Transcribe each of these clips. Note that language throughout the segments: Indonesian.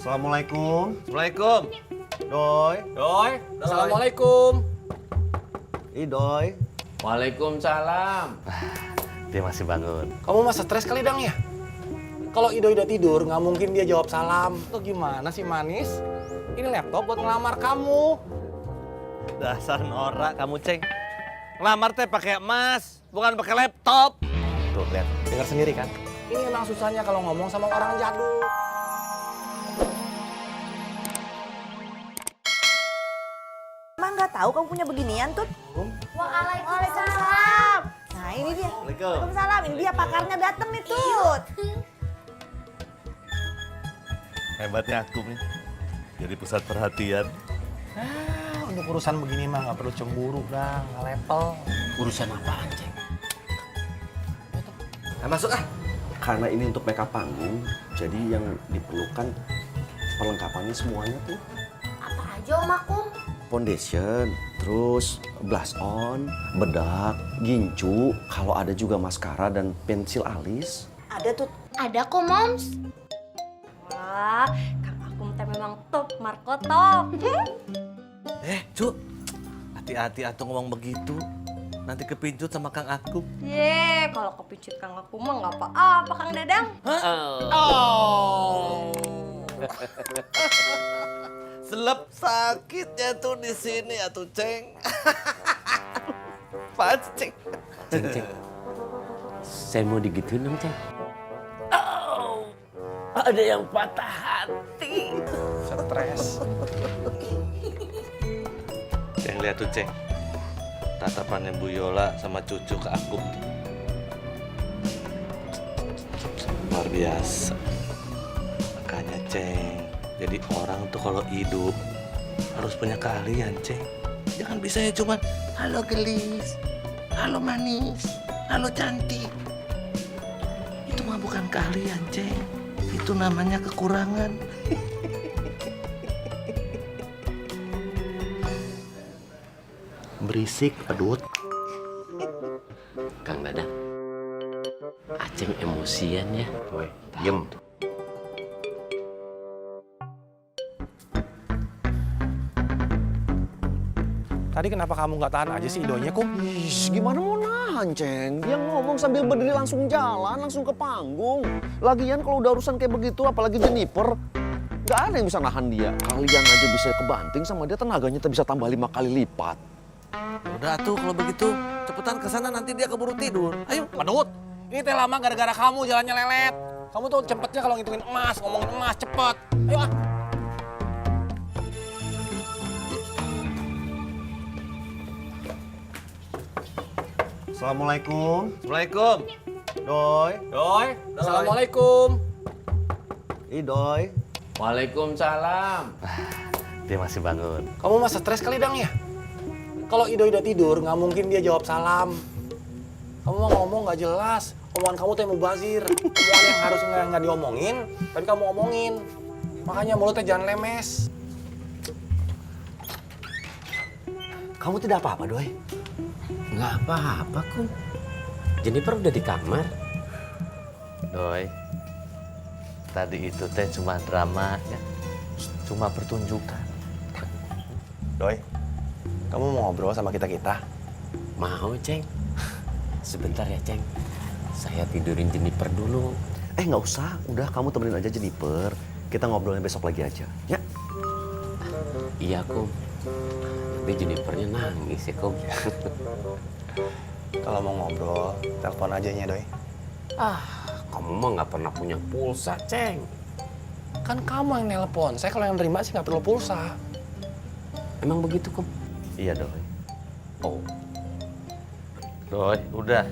Assalamualaikum. Assalamualaikum. Doi. Doi. Assalamualaikum. Doi. Waalaikumsalam. Dia masih bangun. Kamu masa stres kali Dang ya? Kalau Ido udah tidur, nggak mungkin dia jawab salam. Lo gimana sih manis? Ini laptop buat ngelamar kamu. Dasar norak kamu, Ceng. Ngelamar teh pakai emas, bukan pakai laptop. Tuh, lihat. Dengar sendiri kan? Ini emang susahnya kalau ngomong sama orang jadul. Emang nggak tahu kamu punya beginian, Tut? Waalaikumsalam. Nah, ini dia. Assalamualaikum. Waalaikumsalam. Ini dia pakarnya datang nih, Tut. Hebatnya aku nih. Jadi pusat perhatian. Untuk urusan begini mah nggak perlu cemburu, Dang. Nggak level. Urusan apaan, Ceng? Masuk ah. Karena ini untuk makeup panggung, jadi yang diperlukan perlengkapannya semuanya tuh. Apa aja Om Akum? Foundation, terus blush on, bedak, gincu, kalau ada juga maskara dan pensil alis. Ada, Tut. Ada kok Moms. Wah, Kang Akum teh memang top, Marco top. Cuk. Hati-hati atuh ngomong begitu. Nanti kepincut sama Kang Akung. Ye, kalau kepicit Kang Akum mah nggak apa-apa Kang Dadang. Oh. Selep sakitnya tuh di sini atuh, Ceng. Pas, Ceng. Ceng. Saya mau digituin dong, Ceng. Oh, ada yang patah hati. Stres. Ceng, lihat tuh, Ceng. Tatapannya Bu Yola sama cucu ke aku. Luar biasa. Makanya, Ceng. Jadi orang tuh kalau hidup harus punya keahlian, Ceng. Jangan bisanya cuman halo gelis, halo manis, halo cantik. Itu mah bukan keahlian, Ceng. Itu namanya kekurangan. Berisik, pedut. Kang Dadang, Aceng emosian ya. Woi, diem. Tadi kenapa kamu nggak tahan aja sih Idonya, Kum? Gimana mau nahan, Ceng? Dia ngomong sambil berdiri langsung jalan, langsung ke panggung. Lagian kalau udah urusan kayak begitu, apalagi Jennifer, nggak ada yang bisa nahan dia. Kalian aja bisa kebanting sama dia, tenaganya bisa tambah 5 kali lipat. Udah tuh kalau begitu, cepetan ke sana nanti dia keburu tidur. Ayo. Pedut, ini teh lama gara-gara kamu jalannya lelet. Kamu tuh cepetnya kalau ngitungin emas, ngomongin emas cepet. Ayo ah. Assalamualaikum. Assalamualaikum. Doi. Doi. Assalamualaikum. Doi. Waalaikumsalam. Dia masih bangun. Kamu masa stres kali Dang ya? Kalau Ido udah tidur, nggak mungkin dia jawab salam. Kamu mau ngomong nggak jelas. Omongan kamu tuh mubazir. Omongan yang harus nggak diomongin, tapi kamu omongin. Makanya mulutnya jangan lemes. Kamu tidak apa-apa, Doi? Nggak apa-apa, Kum. Jennifer udah di kamar. Doi, tadi itu teh cuma drama ya, cuma pertunjukan. Doi, kamu mau ngobrol sama kita-kita? Mau, Ceng. Sebentar ya, Ceng. Saya tidurin Jennifer dulu. Nggak usah. Udah, kamu temenin aja Jennifer. Kita ngobrolnya besok lagi aja, ya? Iya, Kum. Nanti Jennifernya nangis ya, Kum. Kalau mau ngobrol, telepon aja nya, Doi. Kamu mah nggak pernah punya pulsa, Ceng. Kan kamu yang nelpon. Saya kalau yang nerima sih nggak perlu pulsa. Emang begitu, Kum? Iya, Doi. Oh, Doi, udah.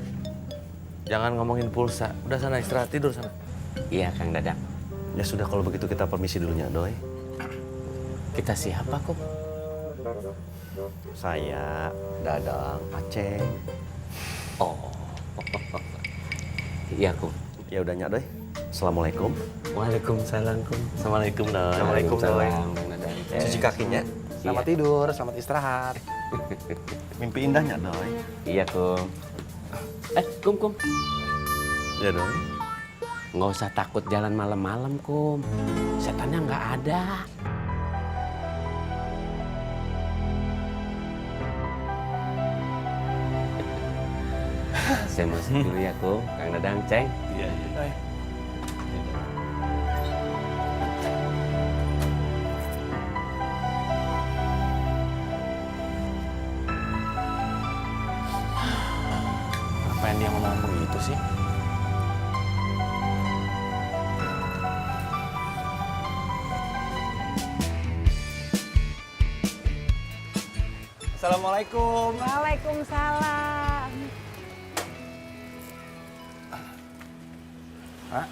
Jangan ngomongin pulsa. Udah sana istirahat tidur sana. iya, Kang Dadang. Ya sudah, kalau begitu kita permisi dulunya, Doi. Kita siapa, Kum? Saya, Dadang, Aceng. Oh, iya, Kum. Ya udah, Nyak, Doi. Assalamualaikum. Waalaikumsalam, Kum. Assalamualaikum, Doi. Assalamualaikum, Doi. Waalaikumsalam, Kang Dadang. Cuci kakinya. Selamat Iya. tidur, selamat istirahat. Mimpi indahnya, Doi. Iya, Kum. Kum. Ya, Doi. Nggak usah takut jalan malam-malam, Kum. Setannya nggak ada. Saya masuk dulu ya, Kum. Kang Dadang, Ceng. Iya, iya. Ngapain dia ngomong begitu sih? Assalamualaikum. Waalaikumsalam. Hah?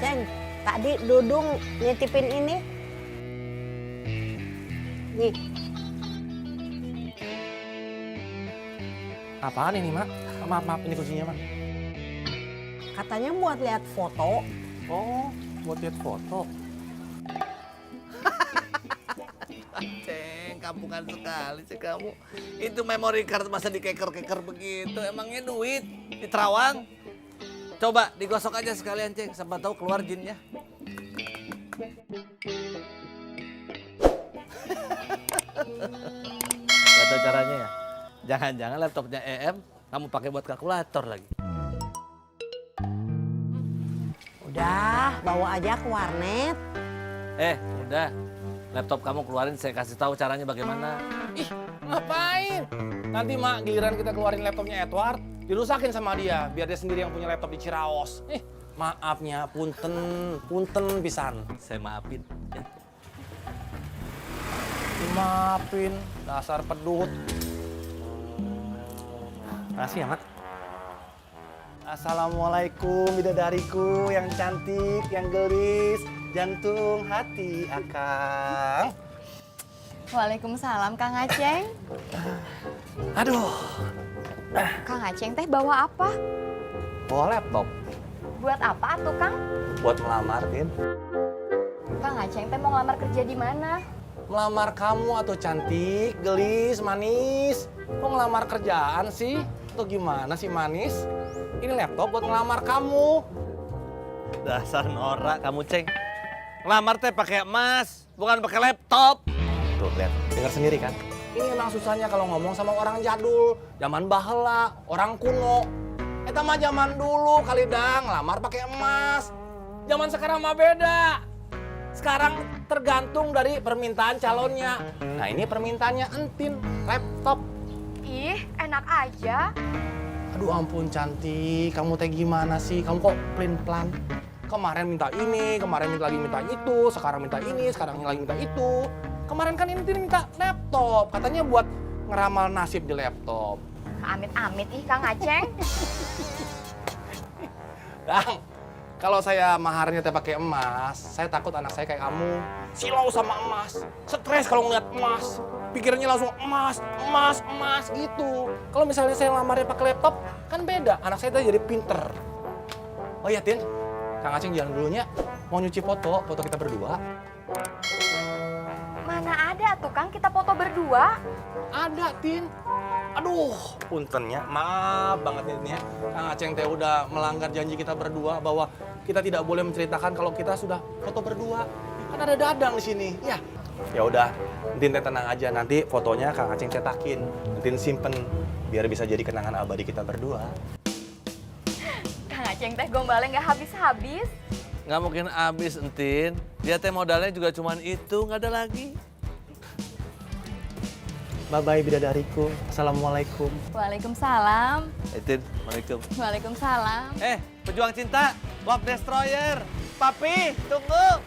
Ceng, tadi Dudung nitipin ini. Nih, Apaan ini, Mak? Maaf, ini kuncinya, Mak. katanya buat lihat foto. Oh, buat lihat foto. Ceng, kampungan sekali sih kamu. Itu memory card masa dikeker-keker begitu. Emangnya duit di Terawang? Coba digosok aja sekalian, Ceng. Siapa tahu keluar jinnya. Gak tahu caranya ya? Jangan-jangan laptopnya EM kamu pakai buat kalkulator lagi. Udah, bawa aja ke warnet. Udah. Laptop kamu keluarin, saya kasih tahu caranya bagaimana. Ih, ngapain? Nanti, Mak, giliran kita keluarin laptopnya Edward, dirusakin sama dia, biar dia sendiri yang punya laptop di Ciraos. Maafnya, punten pisan. Saya maafin. Ya. Maafin, dasar pedut. Makasih ya, Mak. Assalamualaikum bidadariku yang cantik, yang gelis, jantung hati Akang. Waalaikumsalam Kang Aceng. Aduh, Kang Aceng teh bawa apa? bawa laptop Buat apa tuh Kang? buat melamar, Tin. Kang Aceng teh mau ngelamar kerja di mana? Melamar kamu atau cantik, gelis, manis. Kok ngelamar kerjaan sih? Atau gimana sih manis? Ini laptop buat ngelamar kamu. Dasar norak kamu, Ceng. Ngelamar teh pakai emas, bukan pakai laptop. Tuh, lihat. Dengar sendiri kan? Ini emang susahnya kalau ngomong sama orang jadul, zaman baheula, orang kuno. Eta mah zaman dulu kali dang, ngelamar pakai emas. Zaman sekarang mah beda. Sekarang tergantung dari permintaan calonnya. Nah, ini permintaannya entin, laptop. Ih, enak aja. Aduh ampun cantik, kamu teh gimana sih? Kamu kok plan-plan? Kemarin minta ini, kemarin minta itu, sekarang minta ini, sekarang lagi minta itu. Kemarin kan ini minta laptop, katanya buat ngeramal nasib di laptop. Amit-amit ih Kang Aceng. Dang, kalau saya maharnya teh pakai emas, saya takut anak saya kayak kamu. Silau sama emas, stres kalau ngeliat emas. Pikirannya langsung emas gitu. Kalau misalnya saya lamarnya pakai laptop, kan beda. Anak saya tuh jadi pinter. Oh iya, Tin. Kang Aceng jalan dulunya. Mau nyuci foto kita berdua. Mana ada tuh Kang kita foto berdua? Ada, Tin. Aduh, puntennya. Maaf banget nih ya. Kang Aceng teh udah melanggar janji kita berdua bahwa kita tidak boleh menceritakan kalau kita sudah foto berdua. Kan ada Dadang di sini. Ya udah, Entin teh tenang aja, nanti fotonya Kang Aceng cetakin, Entin simpen biar bisa jadi kenangan abadi kita berdua. Kang Aceng teh gombalnya nggak habis-habis. Nggak mungkin habis, Entin. Dia teh modalnya juga cuman itu, nggak ada lagi. Bye-bye bidadariku. Assalamualaikum. Waalaikumsalam. Entin, Assalamualaikum. Waalaikumsalam. Pejuang cinta, Love Destroyer. Papi, tunggu.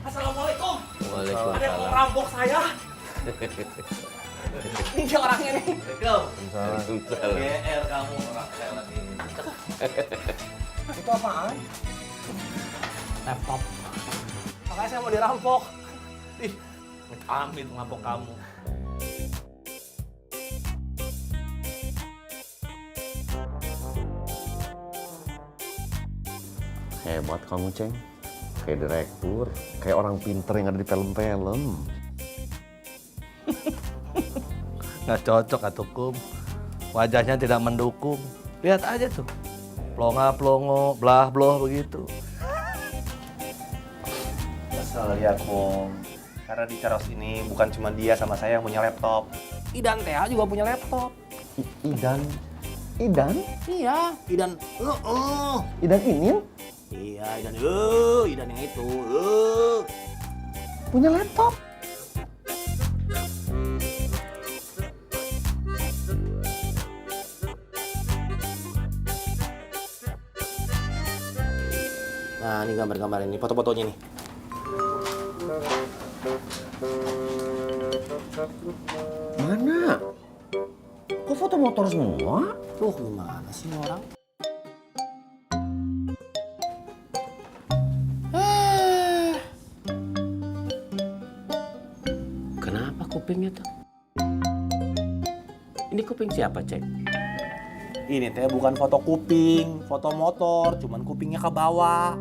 Assalamualaikum. Waalaikumsalam. Ada yang mau rampok saya. Ini orangnya nih. Waalaikumsalam. GR kamu orang saya lagi. Itu apaan? Laptop. Makanya saya mau dirampok. Ih, amit ngapok kamu. Hebat kamu, Ceng. Kayak direktur, kayak orang pinter yang ada di film-film. Nggak cocok atuh kum. Wajahnya tidak mendukung. Lihat aja tuh. Plonga-plongo, belah-belah begitu. Kesel ya, Kum. Karena di Ceros ini bukan cuma dia sama saya yang punya laptop. Idan Teh juga punya laptop. Idan? Idan? Iya, Idan. Idan Inin? Iya, Idan. Idan yang itu. Punya laptop? Nah, ini gambar-gambar ini, foto-fotonya nih. Mana? Kok foto motor semua? Tuh, gimana sih ini orang? Kenapa kupingnya tuh? Ini kuping siapa, Ceng? Ini teh bukan foto kuping, foto motor, cuman kupingnya ke bawah.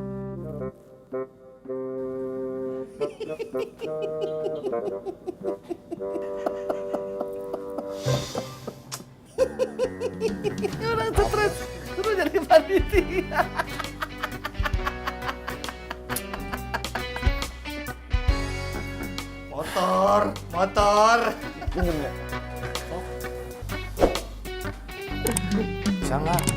Orang stres, terus jadi panitia. Motor. Bisa nggak?